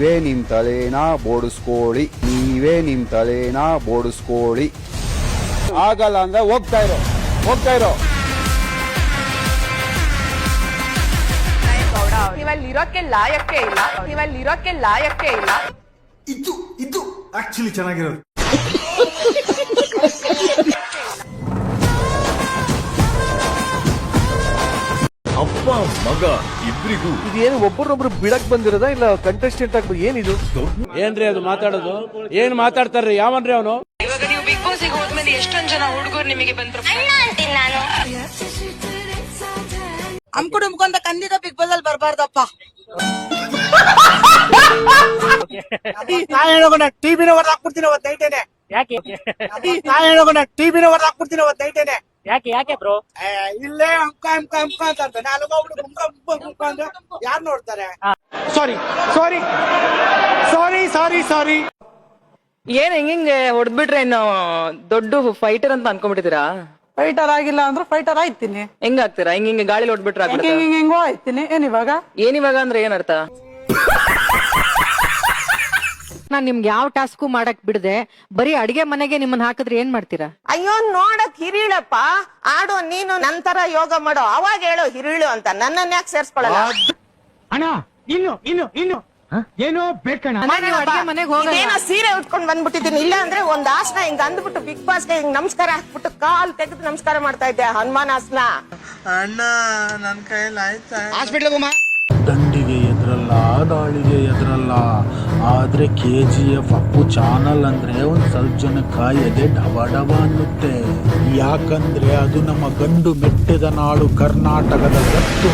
ನೀವೇ ನಿಮ್ ತಲೆನ ಬೋಡಿಸ್ಕೊಳ್ಳಿ, ನೀವೇ ನಿಮ್ ತಲೆನ ಬೋಡಿಸ್ಕೊಳ್ಳಿ. ಆಗಲ್ಲ ಅಂದ್ರೆ ಹೋಗ್ತಾ ಇರೋ. ನೀವಲ್ಲಿ ಇರೋಕ್ಕೆ ಲಾಯಕ್ಕೆ ಇಲ್ಲ. ಇದು ಆಕ್ಚುಲಿ ಚೆನ್ನಾಗಿರೋದು. ಅಪ್ಪ ಮಗ ಇಬ್ರಿಗೂ ಇದೇನು ಒಬ್ಬರೊಬ್ರು ಬಿಡಕ್ ಬಂದಿರೋದ ಇಲ್ಲ ಕಂಟೆಸ್ಟೆಂಟ್ ಆಗಿ ಏನಿದು? ಏನ್ರಿ ಅದು ಮಾತಾಡೋದು? ಏನ್ ಮಾತಾಡ್ತಾರ್ರಿ? ಯಾವನ್ರಿ ಅವನು? ಇವಾಗ ನೀವು ಬಿಗ್ ಬಾಸ್ ಗೆ ಹೋದ್ಮೇಲೆ ಎಷ್ಟೊಂದ್ ಜನ ಹುಡುಗರು ನಿಮಗೆ ಬಂದ್ರು. ಅಮ್ಕೊಂಡ ಖಂಡಿತ ಬಿಗ್ ಬಾಸ್ ಅಲ್ಲಿ ಬರ್ಬಾರ್ದಪ್ಪ. ಟಿವಿನ ಹೊರ ಹಾಕ್ಬಿಡ್ತೀನಿ ಅವತ್ತು ನೈಟೇನೆ. ಟಿವಿನ ಹೊರ ಹಾಕ್ಬಿಡ್ತೀನಿ ಅವತ್ತು ನೈಟೇನೆ. ಯಾಕೆ ಬ್ರೋ? ಇಲ್ಲೇ ಅಂಕ ಅಂತ ಅಂದ್ರೆ ಯಾರು ನೋಡ್ತಾರೆ? ಸಾರಿ. ಏನ್ ಹೆಂಗೆ ಹೊಡೆದ್ಬಿಟ್ರೆ ಇನ್ನು ದೊಡ್ಡ ಫೈಟರ್ ಅಂತ ಅನ್ಕೊಂಡ್ಬಿಟ್ಟಿದ್ದೀರಾ? ಫೈಟರ್ ಆಗಿಲ್ಲ ಅಂದ್ರೆ ಫೈಟರ್ ಆಯ್ತೀನಿ. ಹೆಂಗ್ ಆಗ್ತೀರಾ? ಹಿಂಗೆ ಗಾಳಿ ಹೊಡ್ಬಿಟ್ರೆ ಹೆಂಗೋ ಆಯ್ತೀನಿ. ಏನಿವಾಗ ಅಂದ್ರೆ ಏನ್ ಅರ್ಥ? ನಾನ್ ನಿಮ್ಗೆ ಯಾವ ಟಾಸ್ಕು ಮಾಡಕ್ ಬಿಡದೆ ಬರೀ ಅಡಿಗೆ ಮನೆಗೆ ನಿಮ್ಮನ್ನ ಹಾಕಿದ್ರೆ ಏನ್ ಮಾಡ್ತೀರಾ? ಅಯ್ಯೋ ನೋಡಕ್ ಹಿರಿಳಪ್ಪ, ಆಡೋ ನೀನು ನಂತರ ಯೋಗ ಮಾಡೋ, ಅವಾಗ ಹೇಳೋ ಹಿರಿಳು ಅಂತ. ನನ್ನನ್ನ ಯಾಕೆ ಸೇರ್ಸ್ಕೊಳಲ್ಲ? ಅಣ್ಣ ಇನ್ನು ಏನೋ ಬೇಕಣ್ಣ. ಅಡಿಗೆ ಮನೆಗೆ ಹೋಗಲ್ಲ. ಏನೋ ಸೀರೆ ಉಟ್ಕೊಂಡ್ ಬಂದ್ಬಿಟ್ಟಿದ್ದೀನಿ. ಇಲ್ಲ ಅಂದ್ರೆ ಒಂದ್ ಆಸನ ಹಿಂಗ್ ಅಂದ್ಬಿಟ್ಟು ಬಿಗ್ ಬಾಸ್ಗೆ ಹಿಂಗ್ ನಮಸ್ಕಾರ ಹಾಕ್ಬಿಟ್ಟು ಕಾಲ್ ತೆಗೆದು ನಮಸ್ಕಾರ ಮಾಡ್ತಾ ಇದ್ದೆ, ಹನುಮಾನ್ ಆಸನ. ಅಣ್ಣ ನನ್ ಕೈಯಲ್ಲಿ ಆಯ್ತಾ? ದಂಡಿಗೆ ಎದುರಲ್ಲ, ದಾಳಿಗೆ ಎದುರಲ್ಲ. ಆದ್ರೆ KGF ಅಪ್ಪು ಚಾನಲ್ ಅಂದ್ರೆ ಒಂದ್ ಸ್ವಲ್ಪ ಜನ ಕಾಯದೆ ಡಬ ಅನ್ನುತ್ತೆ. ಯಾಕಂದ್ರೆ ಅದು ನಮ್ಮ ಗಂಡು ಮೆಟ್ಟಿದ ನಾಡು ಕರ್ನಾಟಕದ ಗತ್ತು.